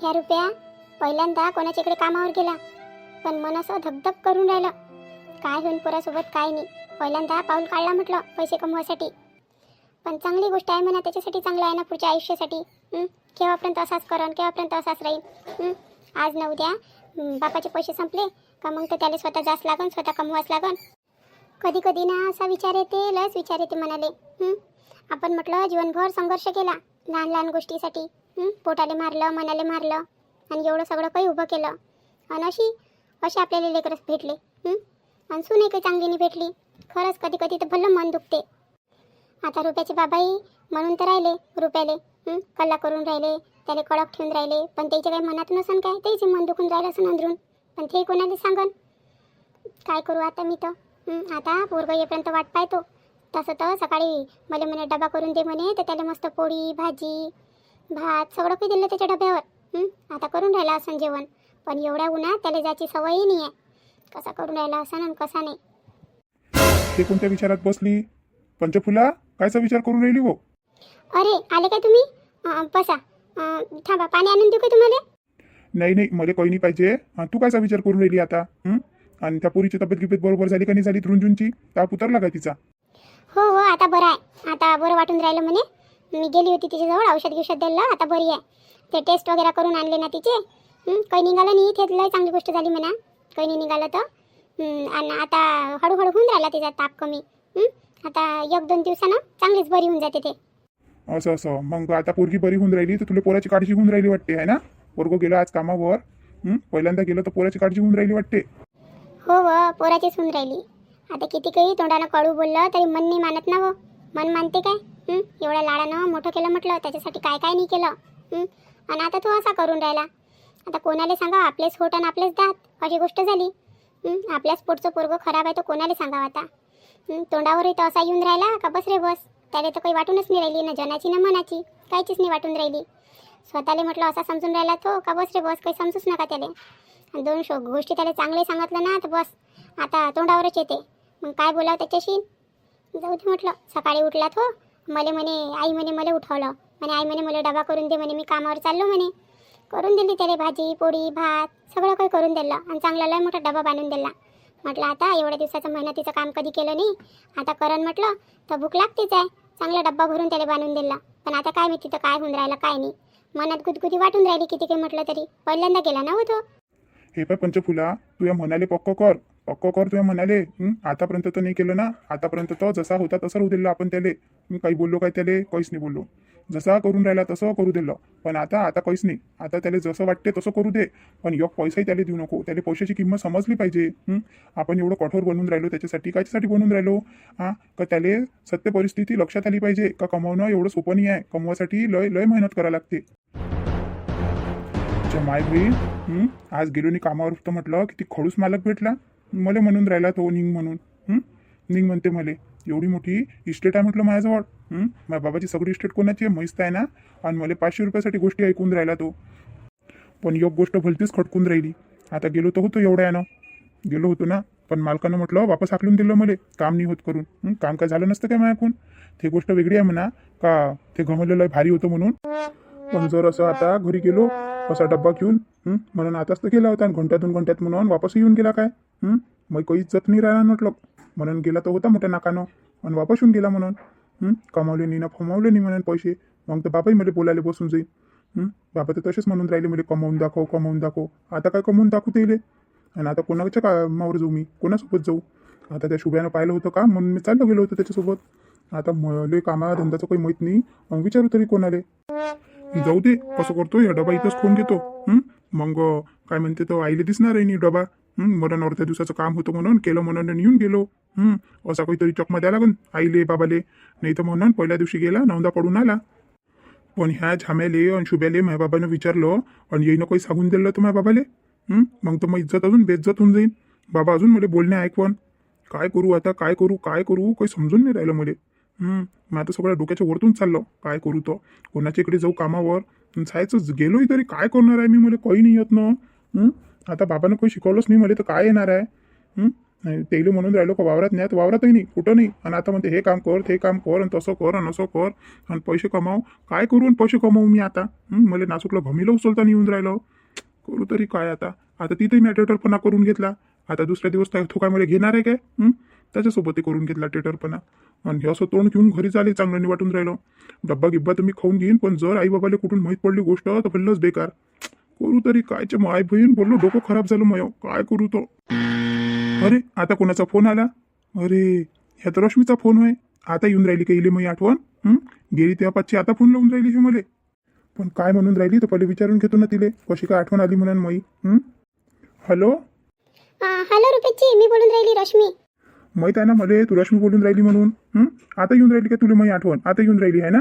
ह्या रुपया पहिल्यांदा कोणाच्या इकडे कामावर गेला, पण मन असं धगधग करून राहिलं. काय होईन पोरासोबत काय नाही. पहिल्यांदा पाऊल काढला म्हटलं पैसे कमवायसाठी. पण चांगली गोष्ट आहे म्हणा, त्याच्यासाठी चांगलं आहे ना पुढच्या आयुष्यासाठी. केव्हापर्यंत असाच करण, केव्हापर्यंत असाच राहील. आज न उद्या बापाचे पैसे संपले का मग तर त्याला स्वतः जास्त लागन, स्वतः कमवाच लागन. कधी कधी ना असा विचार येते, लस विचार येते म्हणाले. आपण म्हटलं जीवनभर संघर्ष केला लहान लहान गोष्टीसाठी. पोटाले मारलं, मनाले मारलं आणि एवढं सगळं काही उभं केलं. आणि अशी आपल्याला लेकरच भेटले. आणि सुने काही चांगली नाही भेटली. खरंच कधी कधी तर भलं मन दुखते. आता रुपयाचे बाबाही म्हणून तर राहिले रुपयाले, कल्ला करून राहिले, त्याला कडक ठेवून राहिले. पण त्याच्या काही मनात नसन काय, त्याचे मन दुखून राहिलं असं अंदरून. पण ते कोणाला सांगन. काय करू आता मी तर. आता पोरग येईपर्यंत वाट पाहतो. तसं तर सकाळी मला म्हणे डबा करून दे म्हणे, तर त्याला मस्त पोळी भाजी भात सगळं काही दिलं त्याच्या डब्यावर. आता करून राहिला असं जेवण. पण एवढ्या उन्हात त्याला जायची सवयही नाही आहे. कसा करून राहिला असं आणि कसा नाही. ते कोणत्या विचारात बसली पंचफुला? कायचा विचार करून राहिली हो? अरे आले काय तुम्ही? बसा. थांबा, पाणी आणून देऊ का तुम्हाला? नाही नाही, मला काही नाही पाहिजे. तू कायचा विचार करून राहिली आता? आणि त्या पोरीची तब्येत गिब्येत बरोबर झाली का नाही झाली? रुंजूनची ताप उतरला का तिचा? हो हो, आता बरं आहे. आता बरं वाटून राहिलं म्हणे. मी गेली होती तिच्याजवळ, औषध गिषध दिलं, आता बरी आहे. ते टेस्ट वगैरे करून आणले ना तिचे. काही निघालं नाही. ते लय चांगली गोष्ट झाली म्हणा. काही नाही निघालं तर. आणि आता हळूहळू होऊन राहिला तिचा ताप कमी. आता 1-2 दिवसानं चांगलीच बरी होऊन जाते ते. असं असं. मग आता पोरगी बरी होऊन राहिली तर तुला पोराची काळजी होऊन राहिली वाटते आहे ना? पोरगो गेला आज कामावर. पहिल्यांदा गेलं तर पोराची काळजी होऊन राहिली वाटते. हो व, पोराचीच होऊन राहिली. आता किती काही तोंडानं कडू बोललं तरी मन नाही मानत ना. व मन मानते काय? एवढ्या लाडानं मोठं केलं म्हटलं, त्याच्यासाठी काय काय नाही केलं. आणि आता तो असा करून राहिला. आता कोणाला सांगा? आपलेच होट आणि आपलेच दात, अशी गोष्ट झाली. आपल्याच पोटचं पोरगं खराब आहे तर कोणाला सांगावं आता? तोंडावरही तर असा येऊन राहिला का बस रे बस. त्याला तर काही वाटूनच नाही राहिली, ना जनाची ना मनाची, काहीचीच नाही वाटून राहिली. स्वतःला म्हटलं असा समजून राहिला तो का बस रे बस, काही समजूच नका त्याला. आणि 2 गोष्टी त्याला चांगले सांगितलं ना तर बस आता तोंडावरच येते. मग काय बोलावं त्याच्याशी? जाऊ दे म्हटलं. सकाळी उठला तो, मला म्हणे आई म्हणे मला उठवलं म्हणे, आई म्हणे मला डबा करून दे म्हणे, मी कामावर चाललो म्हणे. करून दिली त्याला भाजी पोळी भात सगळं काही करून दिलं. आणि चांगला लय मोठा डबा बांधून दिला. म्हटलं आता एवढ्या दिवसाचं मेहनतीचं काम कधी केलं नाही, आता करण म्हटलं तर भूक लागतेच आहे. चांगला डब्बा भरून त्याला बांधून दिला. पण आता काय माहिती तर काय होऊन राहिलं काय नाही. मनात गुदगुदी वाटून राहिली किती काही म्हटलं तरी. पहिल्यांदा गेला ना हो तो. हे पाय पंचफुला, तू या म्हणाले पक्क कर, पक्क कर. तू या म्हणाले आतापर्यंत तर नाही केलं ना. आतापर्यंत तर जसा होता तसं राहू दिलं आपण त्याले. मी काही बोललो काय त्याले? काहीच नाही बोललो. जसा करून राहिला तसं करू दिलं. पण आता काहीच नाही. आता त्याला जसं वाटते तसं करू दे. पण एक पैसाही त्याला देऊ नको. त्याला पैशाची किंमत समजली पाहिजे. आपण एवढं कठोर बनवून राहिलो त्याच्यासाठी, कायच्यासाठी बनवून राहिलो? का त्याला सत्य परिस्थिती लक्षात आली पाहिजे का कमवणं एवढं सोपं नाही आहे. कमवासाठी लय लय मेहनत करावी लागते. माय बहीण आज गेलो नि कामावर तर म्हटलं किती खडूस मालक भेटला. मला म्हणून राहिला तो निघ म्हणून. निघ म्हणते मला. एवढी मोठी इस्टेट आहे म्हटलं माझ्याजवळ. माझ्या बाबाची सगळी इस्टेट कोणाची आहे म्हैस्त आहे ना. आणि मला 500 रुपयासाठी गोष्टी ऐकून राहिला तो. पण एक गोष्ट भलतीच खटकून राहिली. आता गेलो तर होतो एवढ्यानं, गेलो होतो ना. पण मालकानं म्हटलं वापस हाकलून दिलं मला, काम नाही होत करून. काम काय झालं नसतं काय माझ्याकून. ते गोष्ट वेगळी आहे म्हणा का ते गमवलेलं भारी होतं म्हणून. पण जर असं आता घरी गेलो असा डब्बा घेऊन म्हणून आताच तर गेला होता आणि घंट्यात म्हणून वापस येऊन गेला काय. मग काही इज्जत नाही राहिला म्हटलं. म्हणून गेला तर होता मोठ्या नाकानं आणि वापस येऊन गेला म्हणून. कमावले नाही ना फमावले नाही म्हणून पैसे. मग तर बाबाही मला बोलायला बसून जाईल. बाबा तर तसेच म्हणून राहिले मला कमावून दाखव कमावून दाखव. आता काय कमवून दाखवता येईल? आणि आता कोणाच्या कामावर जाऊ मी? कोणासोबत जाऊ? आता त्या शुभ्यानं पाहिलं होतं का म्हणून मी चाललो गेलो होतो त्याच्यासोबत. आता मला कामा धंद्याचं काही माहीत नाही. मग विचारू तरी कोणाले? जाऊ दे. कसं करतो या डबा इथंच ठेवून घेतो. मग काय म्हणते तो आईले दिसणार आहे नाही डबा. मला अर्ध्या दिवसाचं काम होतं म्हणून केलं म्हणून येऊन गेलो. असा काहीतरी चकमा द्या लागन आईले बाबाले. नाही तर म्हणून पहिल्या दिवशी गेला नवदा पडून आला. पण ह्या झाम्याले आणि शुभ्याले माझ्या बाबानं विचारलं आणि येईनं काही सांगून दिलं तर माझ्या बाबाले. मग तर मग इज्जत अजून बेइज्जत होऊन जाईल. बाबा अजून मला बोलणे ऐकवण. काय करू आता काय करू काही समजून नाही राहिलं मला. मग आता सगळ्या डोक्याच्या वरतून चाललं काय करू तर. कोणाच्या इकडे जाऊ कामावर जायचं गेलोय तरी काय करणार आहे मी? मला काही नाही येत ना. आता बाबानं काही शिकवलंच नाही मला तर काय येणार आहे. तेले म्हणून राहिलो का वावरात नाही, वावरातही नाही, कुठं नाही. आणि आता म्हणते हे काम कर, ते काम कर, आणि तसं कर, आणि असं कर, आणि पैसे कमाव. काय करू आणि पैसे कमावू मी आता? मला नासूकला भमीला उचलता येऊन राहिलो. करू तरी काय आता? आता तिथेही मी टेटरपणा करून घेतला. आता दुसऱ्या दिवस तो काय मला घेणार आहे काय? त्याच्यासोबत ते करून घेतला टेटरपणा. आणि हे असं तोंड घेऊन घरी चाले, चांगलं नाही वाटून राहिलं. डब्बा गिब्बा तर मी खाऊन घेईन, पण जर आई बाबाला कुठून माहीत पडली गोष्ट तर भल्लंच बेकार. करू तरी कायचे माय बहीण बोललो, डोकं खराब झालं मय. काय करू तो? अरे आता कोणाचा फोन आला? अरे ह्या तर रश्मीचा फोन होय. आता येऊन राहिली का इले मग आठवण? गेली तेव्हा पाचची आता फोन लावून राहिली हे मले. पण काय म्हणून राहिली तर पहिले विचारून घेतो ना तिले, कशी काय आठवण आली म्हणून मई. हॅलो हॅलो रुपेशजी, मी बोलून राहिली रश्मी. माहीत आहे ना मले तू रश्मी बोलून राहिली म्हणून. आता येऊन राहिली का तुला मई आठवण? आता येऊन राहिली आहे ना?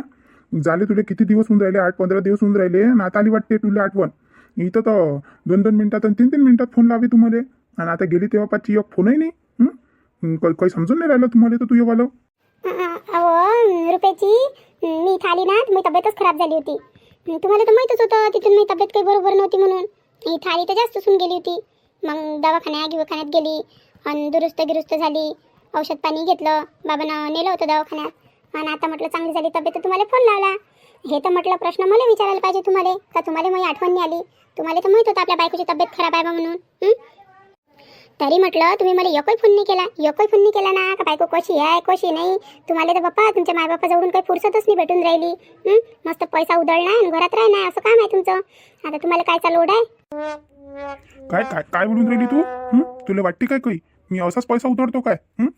झाले तुला किती दिवस होऊन राहिले? 8-15 दिवस होऊन राहिले आणि आता आली वाटते तुला आठवण. इथं तर 2-2 मिनिटात आणि 3-3 मिनिटात फोन लावे तुम्हाला. आणि आता गेली तेव्हा पाचची एक फोनही नाही. काही समजून नाही राहिलं तुम्हाला तर तू येवालं. अहो रुपेशजी, मी इथं आली ना तर माझी तब्येतच खराब झाली होती. तुम्हाला तर माहीतच होतं तिथून माझी तब्येत काही बरोबर नव्हती म्हणून. इथं आली तर जास्त सून गेली होती. मग दवाखान्यात गेली आणि दुरुस्त झाली. औषध पाणी घेतलं, बाबांना नेलं होतं दवाखान्यात. आणि आता म्हटलं चांगली झाली तब्येत तर तुम्हाला फोन लावला. हे तर म्हटलं प्रश्न मला विचारायला पाहिजे तुम्हाला, का तुम्हाला माझी आठवण नाही आली? तुम्हाला तर माहीत होतं आपल्या बायकोची तब्येत खराब आहे बा म्हणून. तरी म्हटलं तुम्ही मला एकही फोन नाही केला ना, का बायको कशी आहे कशी नाही. तुम्हाला तर बाप्पा तुमच्या मायबापाजवळून काही फुरसतच नाही भेटून राहिली. मस्त पैसा उधळणार आणि घरात राहणार, असं काम आहे तुमचं. आता तुम्हाला काय लोड आहे? काय काय काय बोलून राहिली तू? तुला वाटते काय काही मी असाच पैसा उतरतो काय?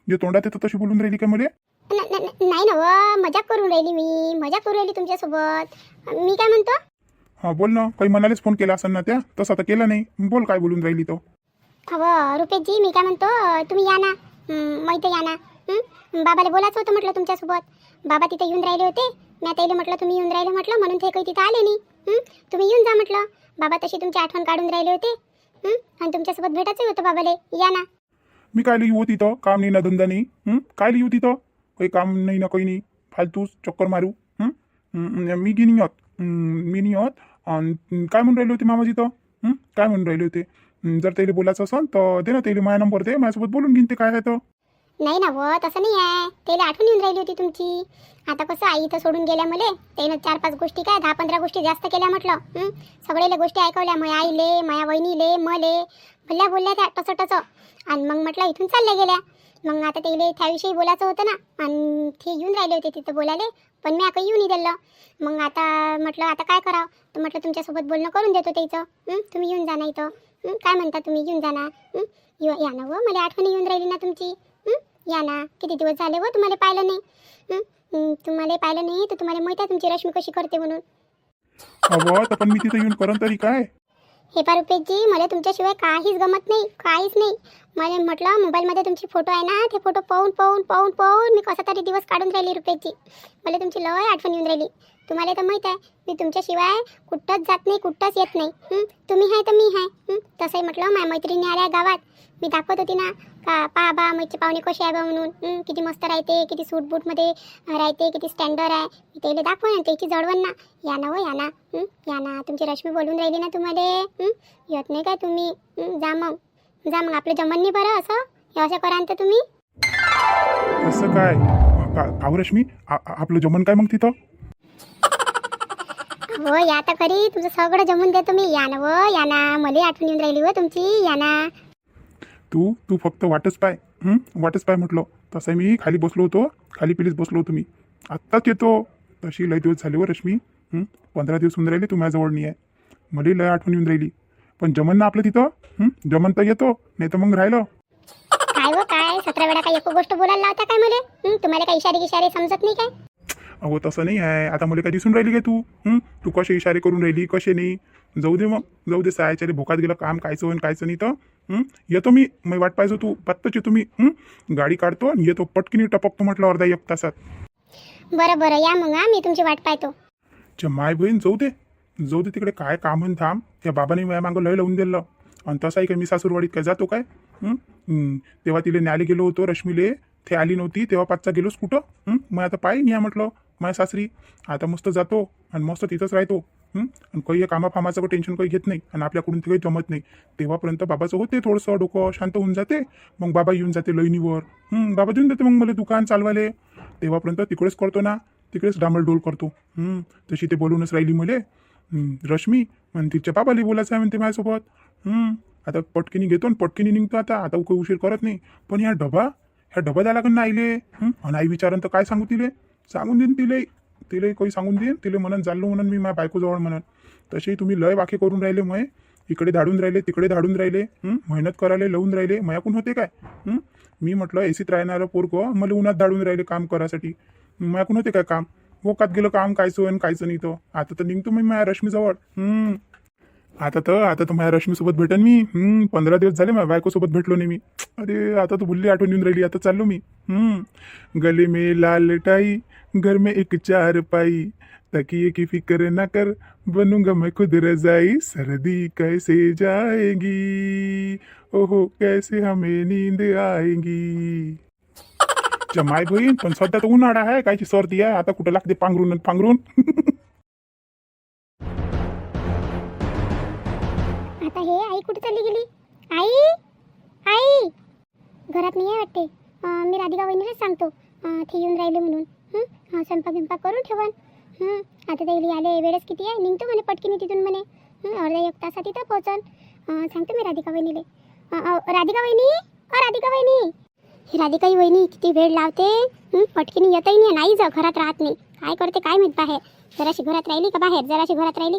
जे तोंडात येतं तशी बोलून राहिली काय मला? नाही ना व, मजाक करून राहिली तुमच्यासोबत. मी काय म्हणतो? हा बोल ना. काही मनालेच फोन केला असेल ना त्या, तसा तर केला नाही. बोल काय बोलून राहिली तो. अहो रुपेशजी, मी काय म्हणतो, तुम्ही या ना, माहिती या ना. बाबाला बोलायचं होतं म्हटलं तुमच्यासोबत. बाबा तिथे येऊन राहिले होते. मी आता येईल म्हटलं, तुम्ही येऊन राहिले म्हटलं, म्हणून ते काही तिथं आले नाही. तुम्ही येऊन जा म्हटलं. बाबा तशी तुमची आठवण काढून राहिले होते. आणि तुमच्यासोबत भेटायचं होतं बाबाले. या ना. मी काय लिहू तिथं? काम नाही ना धंदा नाही. काय लिहू तिथं? काही काम नाही ना काही नाही. फालतूच चक्कर मारू. मी गी नाही होत. मी नाही होत. आणि काय म्हणून राहिले होते मामा तिथं? काय म्हणून राहिले होते? जर त्याला बोलायचं असेल तर दे ना, त्याला माझा नंबर दे, माझ्यासोबत बोलून घेईन ते काय आहे तर. नाही ना व, तसं नाही आहे. त्याला आठवण येऊन राहिली होती तुमची. आता कसं आई तर सोडून गेल्या मले. त्यानं 4-5 गोष्टी काय 10-15 गोष्टी जास्त केल्या म्हटलं. सगळेले गोष्टी ऐकवल्या, माझ्या आईले, माझ्या वहिनीले, मले बोलल्या त्या टच. आणि मग म्हटलं इथून चालल्या गेल्या. मग आता त्याला त्याविषयी बोलायचं होतं ना, आणि ते येऊन राहिले होते तिथं बोलायला. पण मी काही येऊन दिलं. मग आता म्हटलं आता काय करावं, तर म्हटलं तुमच्यासोबत बोलणं करून देतो त्याचं. तुम्ही येऊन जा ना इथं. काय म्हणता तुम्ही? येऊन जा ना. या ना व, मला आठवण येऊन राहिली ना तुमची. या ना. किती दिवस झाले व तुम्हाला पाहिलं नाही. तुम्हाला पाहिलं नाही तर तुम्हाला माहिती आहे तुमची रश्मी कशी करते म्हणून. अहो तर पण मी तिथं येऊन करन तरी काय? हे पा रुपेशजी, मला तुमच्याशिवाय काहीच गमत नाही, काहीच नाही. मला म्हटलं मोबाईलमध्ये तुमचे फोटो आहे ना, ते फोटो पाहून मी कसा तरी दिवस काढून राहिली रुपेशजी. मला तुमची लय आठवण येऊन राहिली. तुम्हाला तर माहीत आहे मी तुमच्याशिवाय कुठंच जात नाही, कुठंच येत नाही. तुम्ही आहे तर मी आहे. तसंही म्हटलं माझ्या मैत्रिणी आल्या गावात, मी दाखवत होती ना का पहा बा मैचे पाहुणे कसे आहे बा म्हणून. किती मस्त राहते, किती सूट बूटमध्ये राहते, किती स्टँडर्ड आहे. मी त्याला दाखवा ना, त्याची जळवण ना. या ना व, या ना. या ना. तुमची रश्मी बोलून राहिली ना तुम्हाला. येत नाही काय तुम्ही? जा मग आपलं जमन नाही बरं असं. हे असं कराल तर तुम्ही. असं काय का रश्मी? आपलं जमन काय मग तिथं? हो या तर खरी, तुमचं सगळं जमून देतो मी. या ना व, या ना. मला आठवण येऊन राहिली व तुमची. या ना. तू फक्त वाटच पाय. वाटच पाय म्हटलं. तसं मी खाली बसलो होतो, खाली पिलीच बसलो होतो मी. आत्ताच येतो. तशी लय दिवस झाले व रश्मी. 15 दिवस होऊन राहिले तू माझ्याजवळ नाही आहे. मला लय आठवण येऊन राहिली. पण जमन ना आपलं तिथं? जमन तर येतो, नाही तर मग राहिलं. काय व काय 17 वेळा काय एक गोष्ट बोलायला लावता काय मला? तुम्हाला काही इशारे समजत नाही काय? अहो तसं नाही आहे. आता मला काय दिसून राहिली काय तू कसे इशारे करून राहिली कसे नाही? जाऊ दे मग, जाऊ दे. सायाच्याला भोकात गेलं काम, कायचं आणि कायचं नाही तर येतो मी वाट पाहिजे तू पत्ताची. तुम्ही गाडी काढतो आणि येतो पटकिनी टपकतो म्हटलं अर्धा 1 तासात. बरं या मग. मी तुमची वाट पाहतो. माय बहीण जाऊ दे तिकडे. काय काम म्हणून थांब. त्या बाबाने माझ्या मागं लय लावून दिलं. आणि तसाही काय मी सासूरवाडीत काय जातो काय? तेव्हा तिला न्यायला गेलो होतो रश्मीले. ते आली नव्हती तेव्हा 5चा गेलोच कुठं. मग आता पाय न्या म्हटलं माझ्या सासरी. आता मस्त जातो आणि मस्त तिथंच राहतो. आणि काही कामाफामाचं काही टेन्शन काही घेत नाही आणि आपल्याकडून ते काही जमत नाही तेव्हापर्यंत बाबाचं होते थोडंसं डोकं शांत होऊन जाते. मग बाबा येऊन जाते लईनीवर. बाबा देऊन देते मग मला दुकान चालवाले. तेव्हापर्यंत तिकडेच करतो ना, तिकडेच डांबलडोल करतो. तशी ते बोलूनच राहिली मले रश्मी. आणि तिच्या बाबाला बोलायचं आहे म्हणते माझ्यासोबत. आता पटकिनी घेतो आणि पटकिनी निघतो. आता काही उशीर करत नाही. पण ह्या डबा द्यायला लागेल ना आईले. आणि आई विचारन तर काय सांगू तिले. सांगून देईन तिले काही सांगून देईन तिले म्हणून चाललो म्हणून मी माझ्या बायकोजवळ म्हणून. तसे तुम्ही लय वाके करून राहिले. मग इकडे धाडून राहिले तिकडे धाडून राहिले. मेहनत करायला लावून राहिले. मायाकून होते काय. मी म्हटलं एसीत राहणारं पोरगं मला उन्हात धाडून राहिले काम करायसाठी. मायाकून होते काय काम. वोकात गेलं काम कायचं आणि कायचं नाही. तो आता तर निघतो मी माझ्या रश्मीजवळ. आता तर माझ्या रश्मीसोबत भेटेन मी. 15 दिवस झाले माझ्या बायकोसोबत भेटलो नाही मी. अरे आता तर भुल्ली आठवण येऊन राहिली. आता चाललो मी. गले में लाल टाई घर में एक चारपाई तकिए की फिक्र न कर बनूंगा मैं खुद रजाई सर्दी कैसे जाएगी ओहो कैसे हमें नींद आएगी. जमाय बहीण पण सध्या तर उन्हाळा आहे कायची सर्दी आहे. आता कुठं लागते पांघरून. आता हे आई कुठे चालली गेली. आई घरात नाही आहे वाटते. मी राधिका वहिनीलाच सांगतो ते येऊन राहिले म्हणून. स्वयंपाक करून ठेवन. आता ते आले वेळेस किती आहे. निघतो म्हणे पटकीने तिथून म्हणे. अर्धा एक तासात तिथं पोहोचन. सांगतो मी राधिका वहिनीले. राधिका वहिनी ही राधिकाई वहिनी किती वेळ लावते. पटकीने येतही नाही जा घरात राहत नाही. काय करते काय माहीत बाहेर. जराशी घरात राहिली का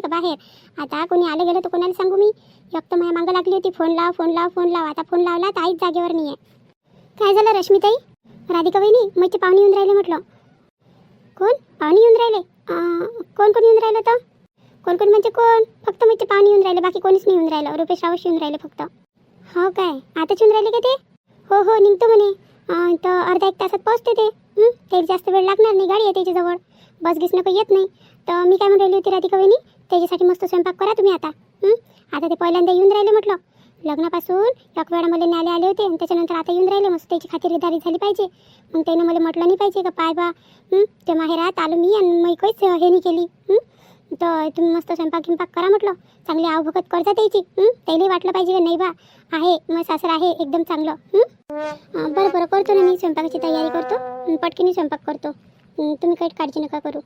बाहेर. आता कोणी आलं गेलं तर कोणाला सांगू मी. एक तर माझ्या मागं लागली होती फोन लाव. आता फोन लावला तर आईच जागेवर नाही आहे. काय झालं रश्मीताई. राधिका वहिनी मैचे पाहुणे येऊन राहिले म्हटलं. कोण पाहुणे येऊन राहिले. कोण येऊन राहिलं तर. कोण म्हणजे कोण. फक्त मैचे पाहुणे येऊन राहिले बाकी कोणीच नाही येऊन राहिलं. रुपेश रावश येऊन राहिले फक्त. हो काय आताच येऊन राहिले का ते. हो निघतो म्हणे. तर अर्धा एक तासात पोहोचते ते. त्याला जास्त वेळ लागणार नाही. गाडी आहे त्याच्याजवळ. बस गिसणं काही येत नाही. तर मी काय म्हणून राहिली होती राधिका वहिनी त्याच्यासाठी मस्त स्वयंपाक करा तुम्ही आता. आता ते पहिल्यांदा येऊन राहिले म्हटलं. लग्नापासून एक वेळा मला न्यायला आले होते आणि त्याच्यानंतर आता येऊन राहिले. मस्त त्याची खातिरदारी झाली पाहिजे. मग त्यानं मला म्हटलं नाही पाहिजे का पाय बा ते माहेरात आलो मी आणि मी काहीच हे नाही केली. तर तुम्ही मस्त स्वयंपाक करा म्हटलं. चांगली आवभगत करता त्याची. त्यालाही वाटलं पाहिजे का नाही बा आहे मग सासर आहे एकदम चांगलं. बरं करतो ना मी स्वयंपाकाची तयारी करतो. पटकीने स्वयंपाक करतो. तुम्ही काही काळजी नका करू.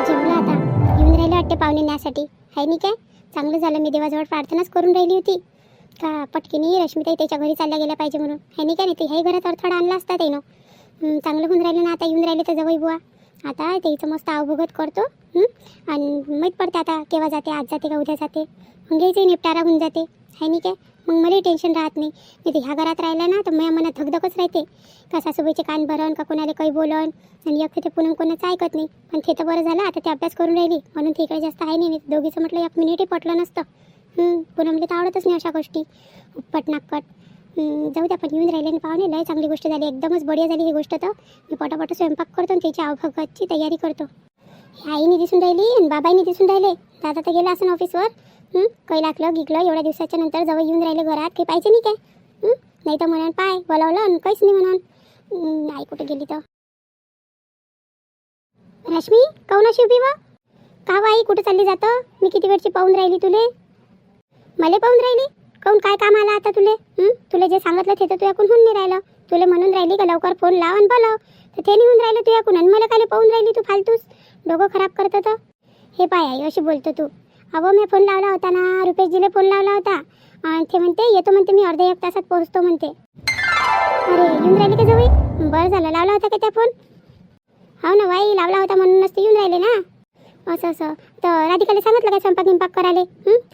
जेवलं आता. येऊन राहिले वाटते पाहुणे न्यासाठी आहे नाही काय. चांगलं झालं मी देवाजवळ प्रार्थनाच करून राहिली होती का पटकीने रश्मीताई त्याच्या घरी चालल्या गेल्या पाहिजे म्हणून आहे नाही काय. नाही तर ह्याही घरात अडथळा आणला असता त्यानं. चांगलं होऊन राहिलं ना. आता येऊन राहिले तर जवळ बुवा. आता त्याचं मस्त आवभगत करतो. आणि माहीत पडते आता केव्हा जाते. आज जाते का उद्या जाते. मग घ्यायचं निपटारा होऊन जाते आहे नाही काय. मग मलाही टेन्शन राहत नाही. तर ह्या घरात राहिलं ना तर माझ्या मनात धगधगच राहते का सासूबाईचे कान भरण का कोणाला काही बोलन. आणि एक ते पुन्हा कोणाचं ऐकत नाही. पण ते तर बरं झालं आता ते अभ्यास करून राहिली म्हणून ते इकडे जास्त आहे नाही. दोघीचं म्हटलं 1 मिनिटही पटलं नसतं. पुन्हा मला तर आवडतच नाही अशा गोष्टी उपट नाकपट. जाऊ द्या पण येऊन राहिले ना पाहुणे लय चांगली गोष्ट झाली. एकदमच बढिया झाली ही गोष्ट. तर मी पटापट स्वयंपाक करतो आणि त्याची आवभगतची तयारी करतो. आईने दिसून राहिली आणि बाबाईने दिसून राहिले. दादा तर गेला असं ऑफिसवर. काही लागलं गिगलं एवढ्या दिवसाच्या नंतर जवळ येऊन राहिले घरात. काही पाहिजे नाही काय. नाही तर म्हणून पाय बोलावलं आणि काहीच नाही म्हणून. आई कुठे गेली तर. रश्मी काऊन अशी उभी व का आई कुठे चालली जातं. मी किती वेळची पाहून राहिली तुले. मला पाहून राहिली काऊन काय काम आला आता तुले. तुला जे सांगितलं ते तर तू ऐकून होऊन नाही राहिलं. तुला म्हणून राहिली का लवकर फोन लाव आणि बोलाव तर ते निघून राहिलं तू ऐकून. आणि मला काय पाहून राहिली तू फालतूस. डोकं खराब करतं तर. हे पाय आई अशी बोलतो तू. अहो मी फोन लावला होता ना. रुपेशजीला फोन लावला होता. ते म्हणते येतो म्हणते मी अर्ध्या 1 तासात पोहोचतो म्हणते. अरे येऊन राहिली का जवळ. बरं झालं लावला होता का त्या फोन. हो ना बाई लावला होता म्हणूनच ते येऊन राहिले ना. असं तर राधिकाला सांगितलं काय स्वयंपाक करायला.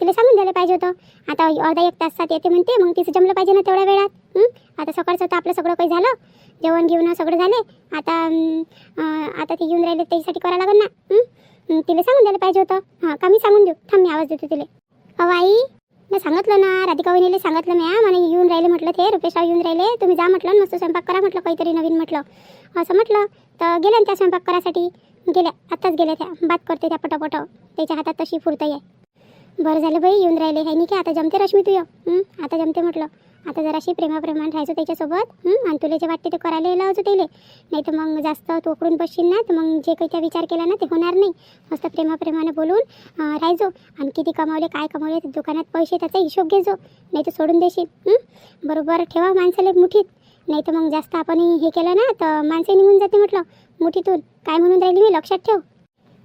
तिला सांगून द्यायला पाहिजे होतं. आता अर्धा 1 तासात येते म्हणते. मग तिचं जमलं पाहिजे ना तेवढ्या वेळात. आता सकाळचं तर आपलं सगळं काही झालं. जेवण घेऊन सगळं झाले. आता ते येऊन राहिले त्याच्यासाठी करावं लागेल ना. तिला सांगून द्यायला पाहिजे होतं. का मी सांगून देऊ. थांब मी आवाज देतो तिला. अहो आई मी सांगितलं ना राधिका वहिनीला सांगितलं मी मला येऊन राहिले म्हटलं. ते रुपेशराव येऊन राहिले तुम्ही जा म्हटलं मस्त स्वयंपाक करा म्हटलं काहीतरी नवीन म्हटलं. असं म्हटलं तर गेल्या त्या स्वयंपाक करायसाठी. गेल्या आत्ताच गेल्या त्या. बात करते त्या पटापट. त्याच्या हातात तशी फुरताई आहे. बरं झालं बाई येऊन राहिले आहे नाही की. आता जमते रश्मी तू आता जमते म्हटलं. आता जराशी प्रेमाप्रेमानं राहायचो त्याच्यासोबत आणि तुला जे वाटते ते करायला लावायचो त्याला. नाही तर मग जास्त तोकडून बसशील ना तर मग जे काही त्या विचार केला ना ते होणार नाही. मस्त प्रेमाप्रेमानं बोलून राहायचो आणि किती कमावले काय कमावले ते दुकानात पैसे त्याचा हिशोब घेजो. नाही तर सोडून देशील. बरोबर ठेवा माणसाला मुठीत. नाही तर मग जास्त आपण हे केलं ना तर माणसं निघून जाते म्हटलं मुठीतून. काय म्हणून राहिली मी लक्षात ठेव.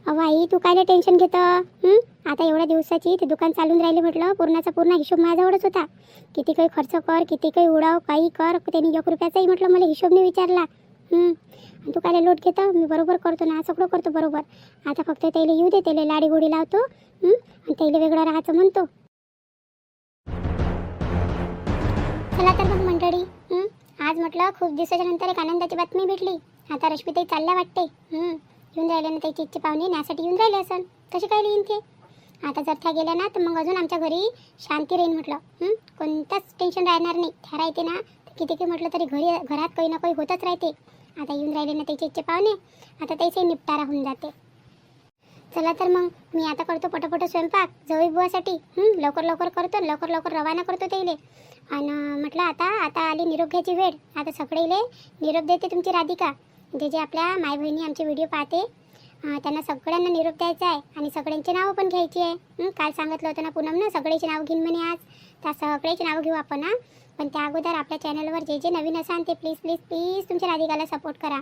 अहो आई तू कायला टेन्शन घेतं. आता एवढ्या दिवसाची ते दुकान चालून राहिले म्हटलं पूर्णाचा पूर्ण हिशोब माझ्याजवळच होता. किती काही खर्च कर किती काही उडाव काही कर त्यांनी 1 रुपयाचाही म्हटलं मला हिशोब नाही विचारला. आणि तू कायला लोट घेतं. मी बरोबर करतो ना सगळं करतो बरोबर. आता फक्त त्याला येऊ दे त्याला लाडी गोडी लावतो आणि त्याला वेगळं राहायचं म्हणतो. चला तर मग मंडळी आज म्हटलं खूप दिवसाच्या नंतर एक आनंदाची बातमी भेटली. आता रश्मीताई चालल्या वाटते. येऊन राहिले ना त्याची इच्छा पाहुणे न्यासाठी येऊन राहिले असन. कशी काय येईन ते. आता जर त्या गेल्या ना तर मग अजून आमच्या घरी शांती राहील म्हटलं. कोणतंच टेन्शन राहणार नाही. त्या राहते ना किती काही म्हटलं तरी घरात काही ना काही होतच राहते. आता येऊन राहिले ना त्याचे इच्छा पाहुणे आता त्याचे निपटारा होऊन जाते. चला तर मग मी आता करतो पटापट स्वयंपाक जवळ बुवासाठी. लवकर लवकर करतो लवकर लवकर रवाना करतो त्याला. आणि म्हटलं आता आली निरोप घ्यायची वेळ. आता सगळेले निरोप देते तुमची राधिका. जे आपल्या माय बहिणी आमचे व्हिडिओ पाहते त्यांना सगळ्यांना निरोप द्यायचा आहे आणि सगळ्यांची नावं पण घ्यायची आहे. काल सांगितलं होतं ना पूनम ना सगळ्याची नाव घेईन म्हणे आज. त्या सगळ्याची नाव घेऊ आपण. पण त्या अगोदर आपल्या चॅनलवर जे नवीन असाल ते प्लीज प्लीज प्लीज तुमच्या राधिकाला सपोर्ट करा.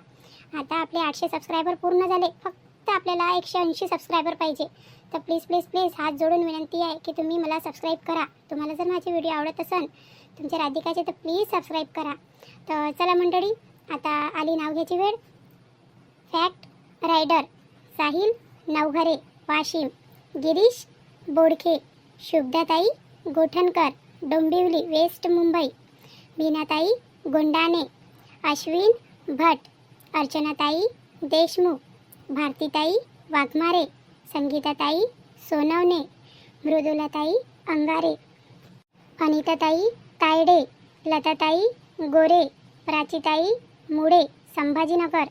आता आपले 800 सबस्क्रायबर पूर्ण झाले. फक्त आपल्याला 180 सबस्क्रायबर पाहिजे. तर प्लीज प्लीज प्लीज हात जोडून विनंती आहे की तुम्ही मला सबस्क्राईब करा. तुम्हाला जर माझे व्हिडिओ आवडत असेल तुमच्या राधिकाचे तर प्लीज सबस्क्राईब करा. तर चला मंडळी आता आली नाव घ्यायची वेळ. फॅक्ट रायडर साहिल नवघरे वाशिम, गिरीश बोडखे, शुभदाताई गोठणकर डोंबिवली वेस्ट मुंबई, मीनाताई गोंडाने, अश्विन भट, अर्चनाताई देशमुख, भारतीताई वाघमारे, संगीताताई सोनवणे, मृदुलाताई अंगारे, अनिताताई तायडे, लताताई गोरे, प्राचीताई मुळे संभाजीनगर,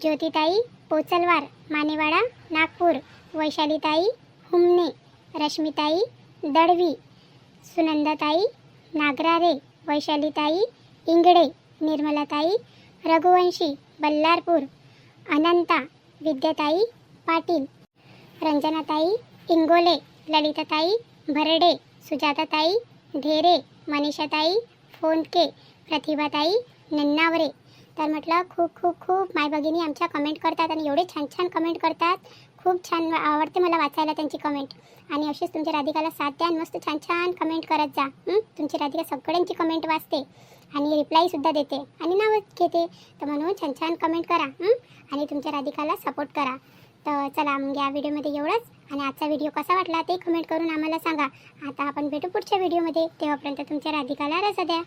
ज्योतिताई पोचलवार मानेवाडा नागपूर, वैशालीताई हुमने, रश्मिताई दळवी, सुनंदाताई नागरारे, वैशालीताई इंगडे, निर्मलाताई रघुवंशी बल्लारपूर, अनंता विद्याताई पाटील, रंजनाताई इंगोले, ललिताताई भरडे, सुजाताताई ढेरे, मनीषाताई फोंडके, प्रतिभाताई नन्नावरे. तर म्हटलं खूप खूप खूप माय भगिनी आमच्या कमेंट करतात आणि एवढे छान छान कमेंट करतात. खूप छान आवडते मला वाचायला त्यांची कमेंट. आणि अशीच तुमच्या राधिकाला साथ द्या आणि मस्त छान छान कमेंट करत जा. तुमची राधिका सगळ्यांची कमेंट वाचते आणि रिप्लायसुद्धा देते आणि नावं घेते. तर म्हणून छान छान कमेंट करा आणि तुमच्या राधिकाला सपोर्ट करा. तर चला मग या व्हिडिओमध्ये एवढंच. आणि आजचा व्हिडिओ कसा वाटला ते कमेंट करून आम्हाला सांगा. आता आपण भेटू पुढच्या व्हिडिओमध्ये. तेव्हापर्यंत तुमच्या राधिकाला रजा द्या.